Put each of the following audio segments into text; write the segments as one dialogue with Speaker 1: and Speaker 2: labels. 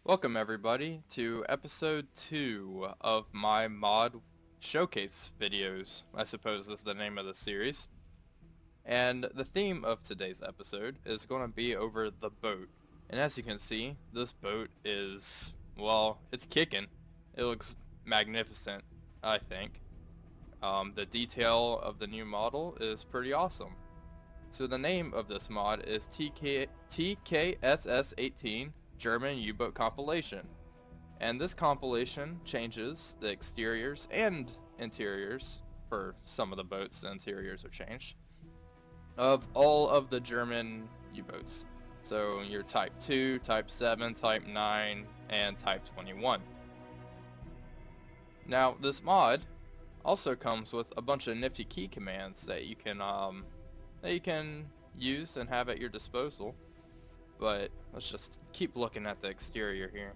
Speaker 1: Welcome everybody to episode 2 of my mod showcase videos, I suppose is the name of the series. And the theme of today's episode is going to be over the boat. And as you can see, this boat is, well, it's kicking. It looks magnificent, I think. The detail of the new model is pretty awesome. So the name of this mod is TKSS18 German U-Boat Compilation. And this compilation changes the exteriors and interiors, for some of the boats the interiors are changed, of all of the German U-boats. So your Type 2, Type 7, Type 9, and Type 21. Now this mod also comes with a bunch of nifty key commands that you can use and have at your disposal. But let's just keep looking at the exterior here.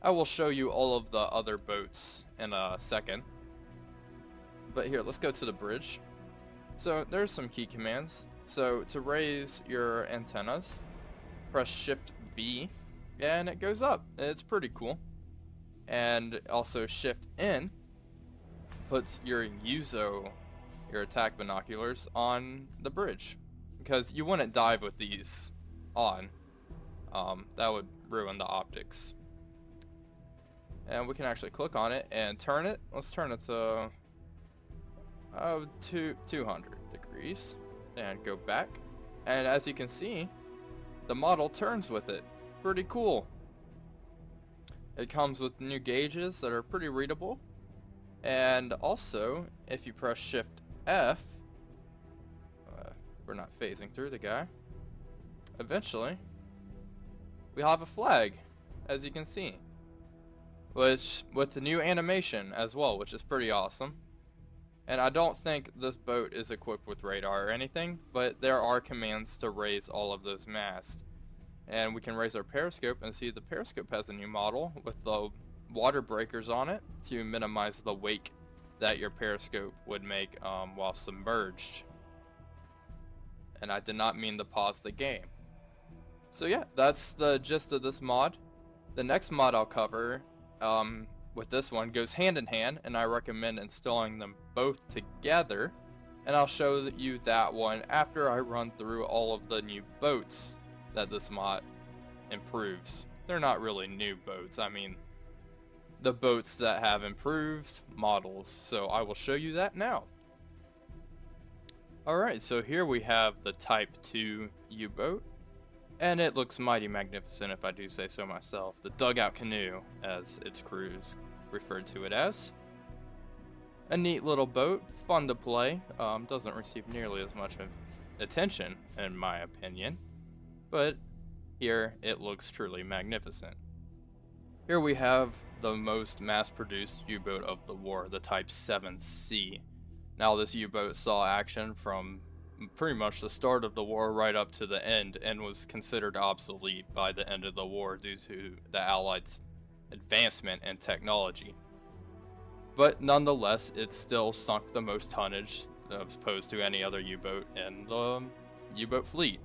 Speaker 1: I will show you all of the other boats in a second. But here, let's go to the bridge. So there's some key commands. So to raise your antennas, press Shift V and it goes up. It's pretty cool. And also Shift N puts your Uzo, your attack binoculars, on the bridge, because you wouldn't dive with these on. That would ruin the optics. And we can actually click on it and turn it. Let's turn it to 200 degrees and go back. And as you can see, the model turns with it. Pretty cool. It comes with new gauges that are pretty readable. And also, if you press Shift F, we're not phasing through the guy. Eventually, we have a flag, as you can see, which with the new animation as well, which is pretty awesome. And I don't think this boat is equipped with radar or anything, but there are commands to raise all of those masts. And we can raise our periscope and see the periscope has a new model with the water breakers on it to minimize the wake that your periscope would make while submerged. And I did not mean to pause the game. So yeah, that's the gist of this mod. The next mod I'll cover with this one goes hand in hand, and I recommend installing them both together. And I'll show you that one after I run through all of the new boats that this mod improves. They're not really new boats, I mean the boats that have improved models. So I will show you that now. Alright, so here we have the Type 2 U-Boat. And it looks mighty magnificent, if I do say so myself. The Dugout Canoe, as its crews referred to it as. A neat little boat, fun to play. Doesn't receive nearly as much attention, in my opinion. But here, it looks truly magnificent. Here we have the most mass-produced U-boat of the war, the Type 7C. Now this U-boat saw action from pretty much the start of the war right up to the end, and was considered obsolete by the end of the war due to the Allies' advancement in technology. But nonetheless, it still sunk the most tonnage as opposed to any other U-boat in the U-boat fleet.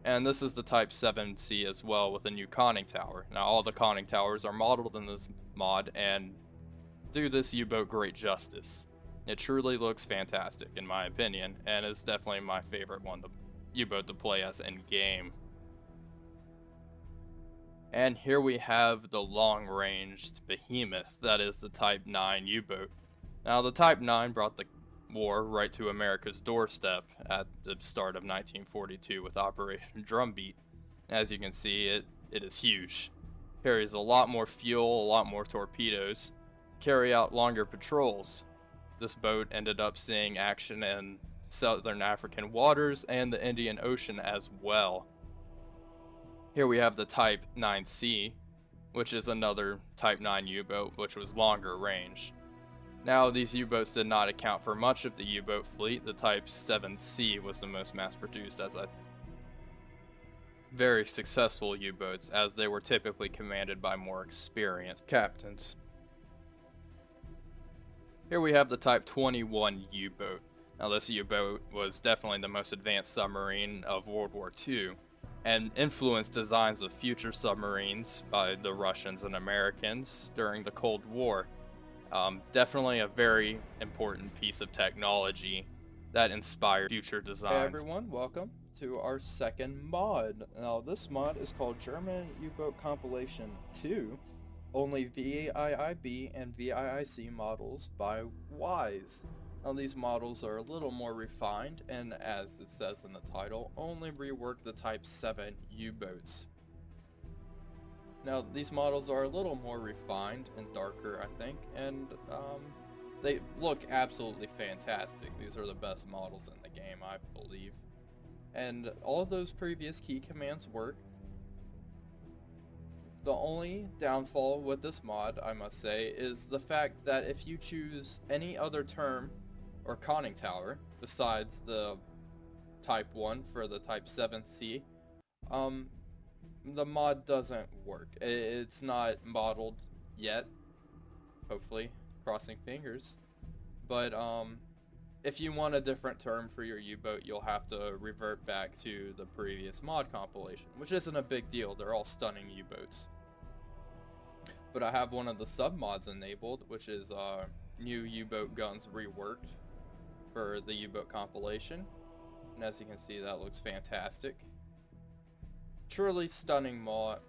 Speaker 1: And this is the Type 7C as well, with a new conning tower. Now all the conning towers are modeled in this mod and do this U-boat great justice. It truly looks fantastic in my opinion, and is definitely my favorite U-boat to play as in game. And here we have the long-ranged behemoth that is the Type 9 U-boat. Now the Type 9 brought the war right to America's doorstep at the start of 1942 with Operation Drumbeat. As you can see, it is huge. Carries a lot more fuel, a lot more torpedoes, carry out longer patrols. This boat ended up seeing action in southern African waters and the Indian Ocean as well. Here we have the Type 9C, which is another Type 9 U-boat, which was longer range. Now these U-boats did not account for much of the U-boat fleet. The Type 7C was the most mass-produced as a very successful U-boats, as they were typically commanded by more experienced captains. Here we have the Type 21 U-Boat. Now this U-Boat was definitely the most advanced submarine of World War II, and influenced designs of future submarines by the Russians and Americans during the Cold War. Definitely a very important piece of technology that inspired future designs.
Speaker 2: Hey everyone, welcome to our second mod. Now this mod is called German U-Boat Compilation 2, only VIIB and VIIC models by WISE. Now these models are a little more refined and, as it says in the title, only rework the Type 7 U-boats. Now these models are a little more refined and darker, I think, and they look absolutely fantastic. These are the best models in the game, I believe. And all of those previous key commands work. The only downfall with this mod, I must say, is the fact that if you choose any other term or conning tower besides the Type 1 for the Type 7C, the mod doesn't work. It's not modeled yet, hopefully, crossing fingers. But if you want a different term for your U-boat, you'll have to revert back to the previous mod compilation, which isn't a big deal. They're all stunning U-boats. But I have one of the sub-mods enabled, which is new U-boat guns reworked for the U-boat compilation. And as you can see, that looks fantastic. Truly stunning mod,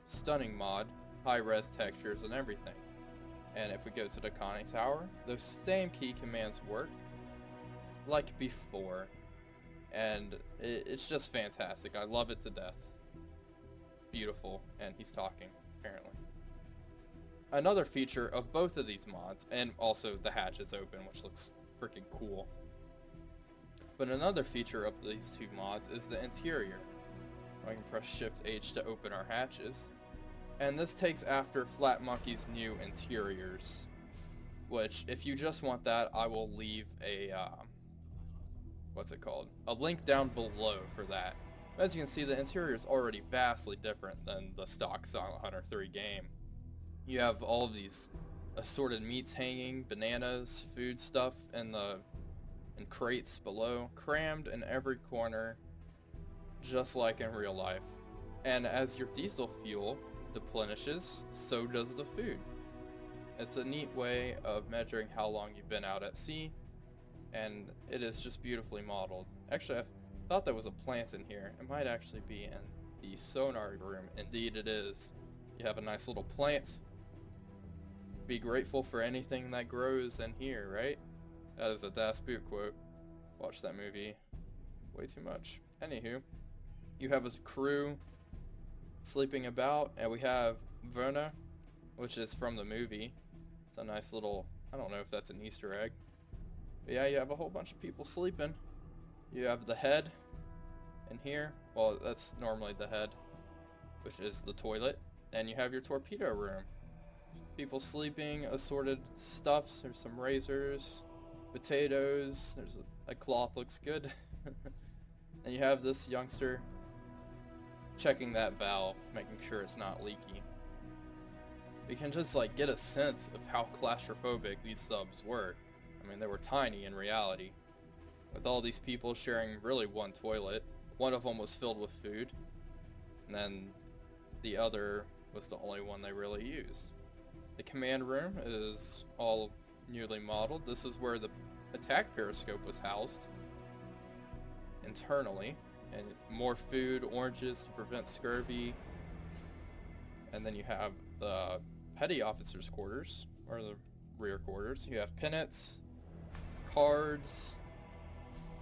Speaker 2: high-res textures and everything. And if we go to the conning tower, those same key commands work like before, and it's just fantastic. I love it to death. Beautiful. And he's talking, apparently. Another feature of both of these mods, and also the hatch is open, which looks freaking cool. But another feature of these two mods is the interior. I can press Shift H to open our hatches. And this takes after Flat Monkey's new interiors, which, if you just want that, I will leave a, what's it called? A link down below for that. As you can see, the interior is already vastly different than the stock Silent Hunter 3 game. You have all of these assorted meats hanging, bananas, food stuff in crates below, crammed in every corner, just like in real life. And as your diesel fuel deplenishes, so does the food. It's a neat way of measuring how long you've been out at sea, and it is just beautifully modeled. Actually, I thought there was a plant in here. It might actually be in the sonar room. Indeed it is. You have a nice little plant. Be grateful for anything that grows in here, right? That is a Das Boot quote. Watch that movie way too much. Anywho, you have a crew sleeping about, and we have Verna, which is from the movie. It's a nice little, I don't know if that's an Easter egg. But yeah, you have a whole bunch of people sleeping. You have the head in here. Well, that's normally the head, which is the toilet. And you have your torpedo room. People sleeping, assorted stuffs. There's some razors, potatoes. There's a cloth, looks good. And you have this youngster checking that valve, making sure it's not leaky. You can just like get a sense of how claustrophobic these subs were. I mean, they were tiny in reality, with all these people sharing really one toilet. One of them was filled with food, and then the other was the only one they really used. The command room is all newly modeled. This is where the attack periscope was housed internally. And more food, oranges to prevent scurvy. And then you have the petty officer's quarters, or the rear quarters. You have pennants, cards,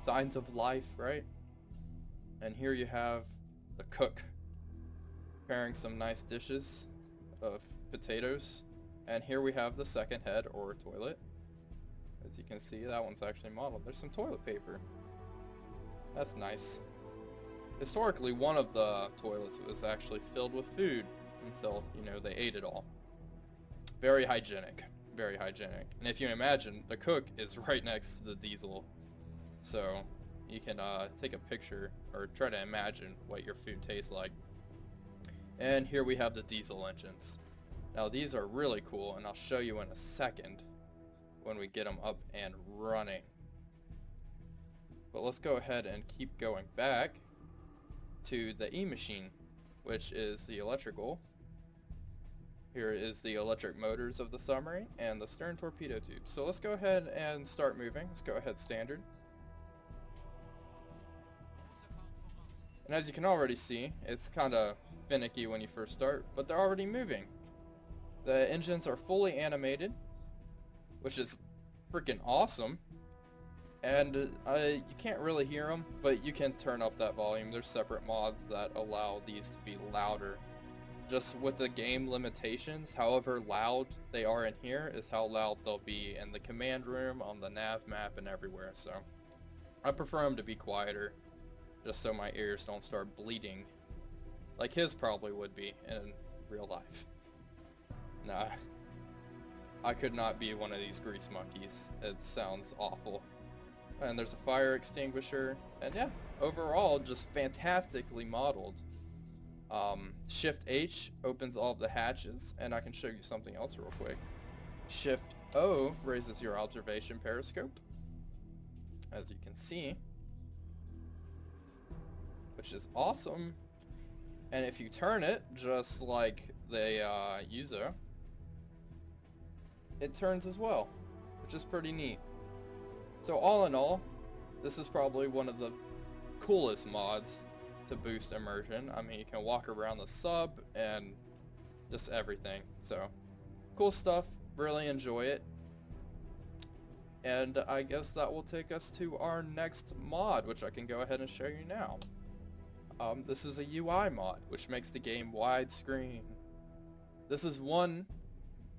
Speaker 2: signs of life, right? And here you have the cook preparing some nice dishes of potatoes. And here we have the second head, or toilet. As you can see, that one's actually modeled. There's some toilet paper. That's nice. Historically, one of the toilets was actually filled with food until, you know, they ate it all. Very hygienic. Very hygienic. And if you imagine, the cook is right next to the diesel. So you can take a picture or try to imagine what your food tastes like. And here we have the diesel engines. Now these are really cool, and I'll show you in a second when we get them up and running. But let's go ahead and keep going back to the E-Machine which is the electrical. Here is the electric motors of the submarine and the stern torpedo tube. So let's go ahead and start moving. Let's go ahead standard. And as you can already see, it's kind of finicky when you first start, but they're already moving. The engines are fully animated, which is freaking awesome. And you can't really hear them, but you can turn up that volume. There's separate mods that allow these to be louder. Just with the game limitations, however loud they are in here is how loud they'll be in the command room, on the nav map, and everywhere. So I prefer them to be quieter, just so my ears don't start bleeding like his probably would be in real life. Nah, I could not be one of these grease monkeys. It sounds awful. And there's a fire extinguisher, and yeah, overall just fantastically modeled. Shift H opens all of the hatches, and I can show you something else real quick. Shift O raises your observation periscope, as you can see, which is awesome. And if you turn it, just like the Yuzo, it turns as well, which is pretty neat. So all in all, this is probably one of the coolest mods to boost immersion. I mean, you can walk around the sub and just everything. So cool stuff, really enjoy it. And I guess that will take us to our next mod, which I can go ahead and show you now. This is a UI mod, which makes the game widescreen. This is one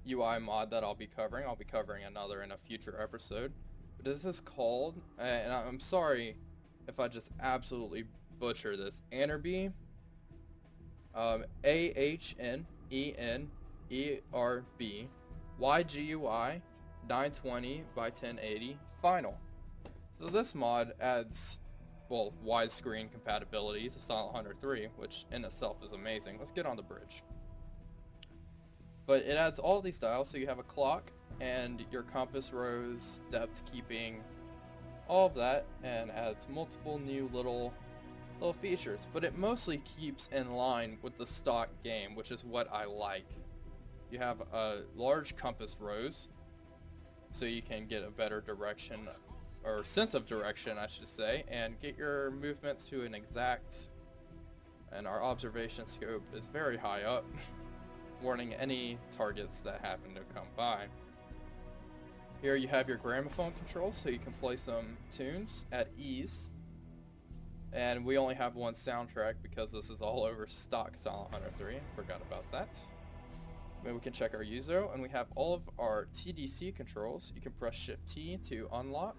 Speaker 2: UI mod that I'll be covering. I'll be covering another in a future episode. But this is called, and I'm sorry if I just absolutely butcher this, Anerby, AHNENERB YGUI 920 by 1080 final. So this mod adds, well, widescreen compatibility to Silent Hunter 3, which in itself is amazing. Let's get on the bridge. But it adds all these dials, so you have a clock and your compass rose, depth keeping, all of that, and adds multiple new little features. But it mostly keeps in line with the stock game, which is what I like. You have a large compass rose, so you can get a better direction, or sense of direction I should say, and get your movements to an exact, and our observation scope is very high up, warning any targets that happen to come by. Here you have your gramophone controls, so you can play some tunes at ease. And we only have one soundtrack because this is all over stock Silent Hunter 3. Forgot about that. Then we can check our Yuzo, and we have all of our TDC controls. You can press Shift T to unlock,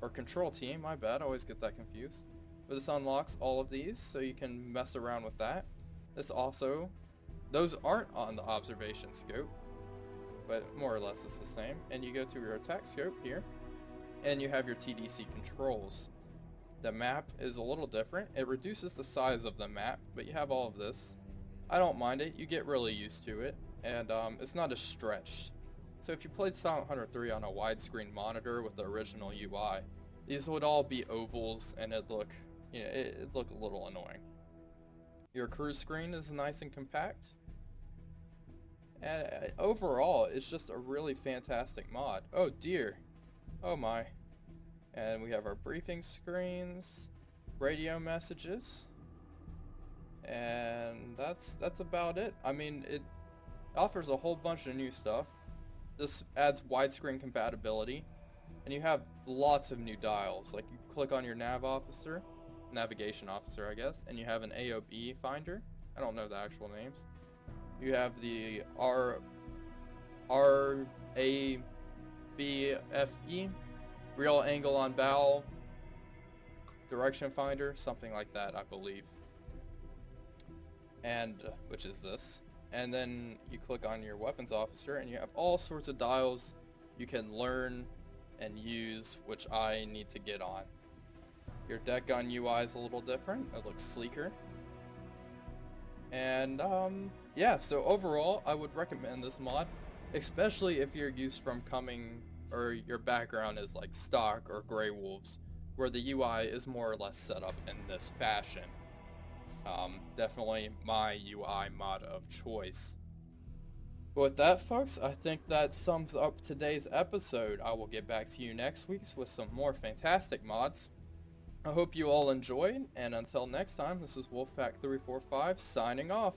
Speaker 2: or Control T, my bad, I always get that confused. But this unlocks all of these, so you can mess around with that. This also, those aren't on the observation scope, but more or less it's the same. And you go to your attack scope here, and you have your TDC controls. The map is a little different. It reduces the size of the map, but you have all of this. I don't mind it. You get really used to it, and it's not as stretched. So if you played Silent Hunter 3 on a widescreen monitor with the original UI, these would all be ovals, and it'd look, you know, it'd look a little annoying. Your cruise screen is nice and compact. And overall, it's just a really fantastic mod. Oh dear. Oh my. And we have our briefing screens, radio messages, and that's about it. I mean, it offers a whole bunch of new stuff. This adds widescreen compatibility, and you have lots of new dials. Like, you click on your navigation officer, I guess, and you have an AOB finder. I don't know the actual names. You have the RABFE, real angle on bow, direction finder, something like that, I believe. And, which is this. And then you click on your weapons officer, and you have all sorts of dials you can learn and use, which I need to get on. Your deck gun UI is a little different. It looks sleeker. And, yeah, so overall, I would recommend this mod, especially if you're used from coming, or your background is like stock or Grey Wolves, where the UI is more or less set up in this fashion. Definitely my UI mod of choice. But with that, folks, I think that sums up today's episode. I will get back to you next week with some more fantastic mods. I hope you all enjoyed, and until next time, this is Wolfpack345 signing off.